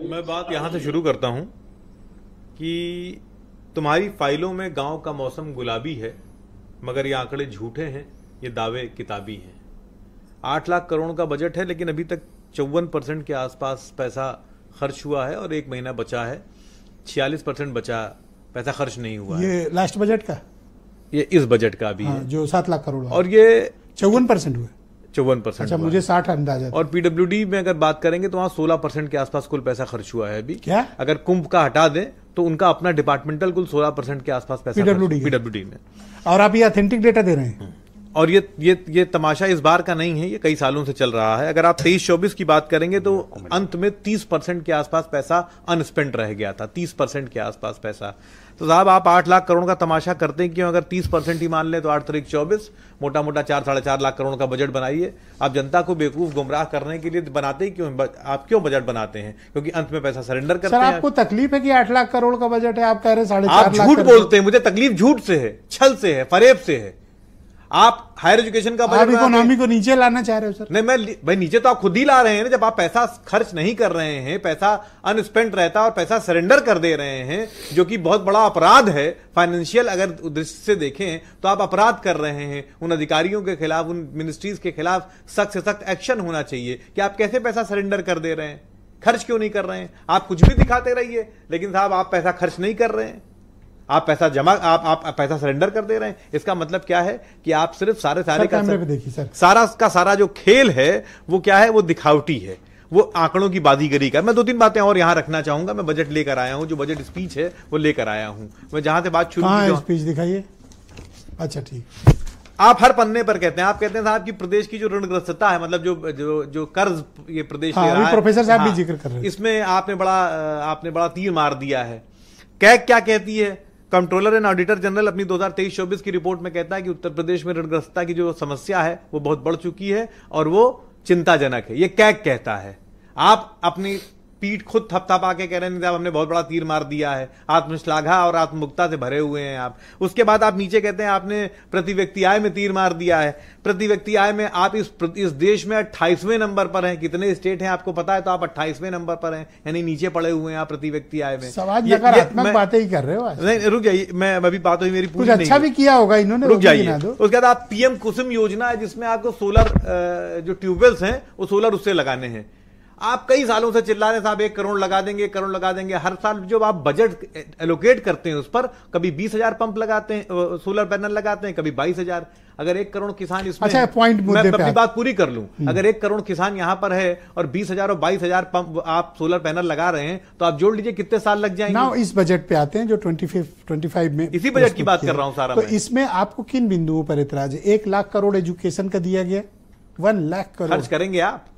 मैं बात यहाँ से शुरू करता हूँ कि तुम्हारी फाइलों में गांव का मौसम गुलाबी है, मगर ये आंकड़े झूठे हैं, ये दावे किताबी हैं। 8 लाख करोड़ का बजट है, लेकिन अभी तक 54% के आसपास पैसा खर्च हुआ है और 1 महीना बचा है। 46% बचा पैसा खर्च नहीं हुआ है। ये लास्ट बजट का, ये इस बजट का भी है जो 7 लाख करोड़, और ये 54% हुए। 54%। अच्छा, मुझे 60 अंदाजा था। और पीडब्ल्यूडी में अगर बात करेंगे तो वहां 16% के आसपास कुल पैसा खर्च हुआ है अभी। क्या? अगर कुंभ का हटा दें तो उनका अपना डिपार्टमेंटल कुल 16% के आसपास पैसा पीडब्ल्यूडी में। और आप ये ऑथेंटिक डेटा दे रहे हैं। और ये तमाशा इस बार का नहीं है, ये कई सालों से चल रहा है। अगर आप 23-24 की बात करेंगे तो अंत में 30% के आसपास पैसा अनस्पेंट रह गया था। 30% के आसपास पैसा। तो साहब, आप 8 लाख करोड़ का तमाशा करते हैं क्यों? अगर 30% ही मान लें तो 8 तारीख 24 मोटा मोटा 4-4.5 लाख करोड़ का बजट बनाइए। आप जनता को बेवकूफ गुमराह करने के लिए बनाते ही क्यों? आप क्यों बजट बनाते हैं? क्योंकि अंत में पैसा सरेंडर करते हैं। आपको तकलीफ है कि 8 लाख करोड़ का बजट है, आप कह रहे हैं 4.5 लाख। आप झूठ बोलते हैं, मुझे तकलीफ झूठ से है, छल से है, फरेब से है। आप हायर एजुकेशन का बजट, इकोनॉमी को नीचे लाना चाह रहे हो सर? नहीं, भाई नीचे तो आप खुद ही ला रहे हैं ना। जब आप पैसा खर्च नहीं कर रहे हैं, पैसा अनस्पेंट रहता है और पैसा सरेंडर कर दे रहे हैं, जो कि बहुत बड़ा अपराध है फाइनेंशियल अगर दृष्टि से देखें तो आप अपराध कर रहे हैं। उन अधिकारियों के खिलाफ, उन मिनिस्ट्रीज के खिलाफ सख्त से सख्त एक्शन होना चाहिए कि आप कैसे पैसा सरेंडर कर दे रहे हैं, खर्च क्यों नहीं कर रहे हैं। आप कुछ भी दिखाते रहिए, लेकिन साहब आप पैसा खर्च नहीं कर रहे हैं, आप पैसा आप पैसा सरेंडर कर दे रहे हैं। इसका मतलब क्या है कि आप सिर्फ सारा का सारा जो खेल है वो क्या है? वो दिखावटी है, वो आंकड़ों की बाजीगरी का। मैं 2-3 बातें और यहां रखना चाहूंगा। मैं बजट लेकर आया हूं, जो बजट स्पीच है वो लेकर आया हूं। मैं जहां से बात शुरू की, स्पीच दिखाइए। अच्छा, ठीक। आप हर पन्ने पर कहते हैं, आप कहते हैं साहब कि प्रदेश की जो ऋणग्रस्तता है, मतलब जो कर्ज ये प्रदेश ले रहा है, प्रोफेसर साहब भी जिक्र कर रहे हैं, इसमें आपने बड़ा तीर मार दिया है। कैग क्या कहती है? कंट्रोलर एंड ऑडिटर जनरल अपनी 2023-24 की रिपोर्ट में कहता है कि उत्तर प्रदेश में ऋणग्रस्तता की जो समस्या है वो बहुत बढ़ चुकी है और वो चिंताजनक है। ये कैग कहता है। आप अपनी पीठ खुद थपथपा के कह रहे हैं साहब हमने बहुत बड़ा तीर मार दिया है। आत्मश्लाघा और आत्ममुक्ता से भरे हुए हैं आप। उसके बाद आप नीचे कहते हैं आपने प्रति व्यक्ति आय में तीर मार दिया है। प्रति व्यक्ति आय में आप इस देश में 28वें नंबर पर हैं। कितने स्टेट हैं आपको पता है? तो आप 28वें नंबर पर हैं, यानी नीचे पड़े हुए हैं आप प्रति व्यक्ति आय में। नकारात्मक बातें ही कर रहे हो। नहीं, रुक जाइए, मैं अभी बात हुई मेरी पूरी। अच्छा भी किया होगा इन्होंने, रुक जाइए। उसके बाद आप पीएम कुसुम योजना है, जिसमें आपको सोलर जो ट्यूबवेल्स हैं वो सोलर उससे लगाने हैं। आप कई सालों से चिल्ला रहे साहब 1 करोड़ लगा देंगे, 1 करोड़ लगा देंगे। हर साल जब आप बजट एलोकेट करते हैं उस पर कभी 20,000 पंप लगाते हैं, सोलर पैनल लगाते हैं, कभी 22,000। अगर 1 करोड़ किसान इसमें, अच्छा, पॉइंट मुद्दे पे मैं अपनी बात पूरी कर लूं। अगर 1 करोड़ किसान यहां पर है और 20,000 और 22,000 पंप आप सोलर पैनल लगा रहे हैं, तो आप जोड़ लीजिए कितने साल लग जाएंगे। ना इस बजट पे आते हैं जो 25 में, इसी बजट की बात कर रहा हूं सारा। तो इसमें आपको किन बिंदुओं पर एतराज है? 1 लाख करोड़ एजुकेशन का दिया गया, 1 लाख करोड़ खर्च करेंगे आप।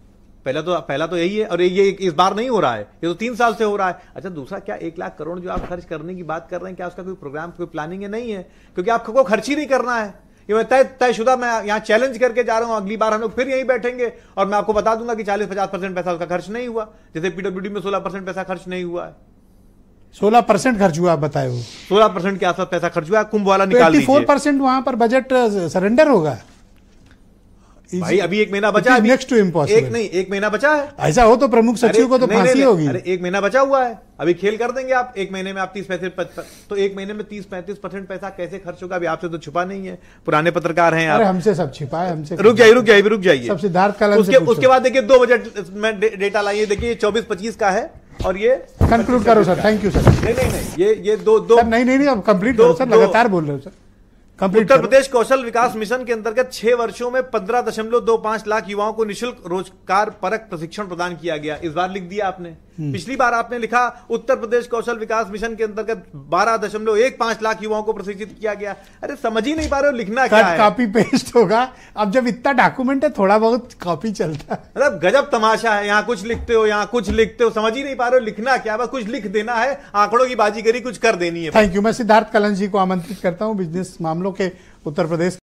पहला तो यही है, और ये इस बार नहीं हो रहा है, ये तो 3 साल से हो रहा है। अच्छा, दूसरा क्या 1 लाख करोड़ जो आप खर्च करने की बात कर रहे हैं, क्या उसका कोई प्रोग्राम, कोई प्लानिंग है? नहीं है, क्योंकि आपको खर्च ही नहीं करना है। ये मैं तयशुदा मैं यहाँ चैलेंज करके जा रहा हूं। अगली बार हम लोग फिर यहीं बैठेंगे और मैं आपको बता दूंगा कि 40-50% पैसा उसका खर्च नहीं हुआ। जैसे पीडब्ल्यूडी में 16% पैसा खर्च नहीं हुआ है। 16% खर्च हुआ, आप बताए हो 16% के आसपास पैसा खर्च हुआ। कुंभ वाला निकाल लीजिए, 84% वहां पर बजट सरेंडर होगा। भाई अभी 1 महीना बचा है, नेक्स्ट टू इम्पॉसिबल। 1 महीना बचा है। ऐसा हो तो प्रमुख सचिव को तो फांसी होगी। अरे 1 महीना बचा हुआ है, अभी खेल कर देंगे आप। 1 महीने में आप 30-35, तो 1 महीने में 30-35% पैसा कैसे खर्च होगा? अभी आपसे तो छुपा नहीं है, पुराने पत्रकार हैं आप। हमसे सब छिपा है, हमसे। रुक जाइए। सब सिद्धार्थ कलन उसके बाद देखिए 2 बजट में डेटा लाइए। देखिए 24-25 का है और ये कंक्लूड करो सर। Thank you sir. नहीं, ये दो नहीं, अब कंप्लीट करो सर, लगातार बोल रहे हो सर। उत्तर प्रदेश कौशल विकास मिशन के अंतर्गत 6 वर्षों में 15.25 लाख युवाओं को निःशुल्क रोजगार परक प्रशिक्षण प्रदान किया गया। इस बार लिख दिया आपने। पिछली बार आपने लिखा उत्तर प्रदेश कौशल विकास मिशन के अंतर्गत 12.15 लाख युवाओं को प्रशिक्षित किया गया। अरे समझ ही नहीं पा रहे हो लिखना क्या है? कॉपी पेस्ट होगा। अब जब इतना डॉक्यूमेंट है, थोड़ा बहुत कॉपी चलता है। मतलब गजब तमाशा है। यहाँ कुछ लिखते हो, यहाँ कुछ लिखते हो, समझ ही नहीं पा रहे हो लिखना क्या। बस कुछ लिख देना है, आंकड़ों की बाजीगरी कुछ कर देनी है। Thank you. मैं सिद्धार्थ कलन जी को आमंत्रित करता हूँ बिजनेस मामलों के उत्तर प्रदेश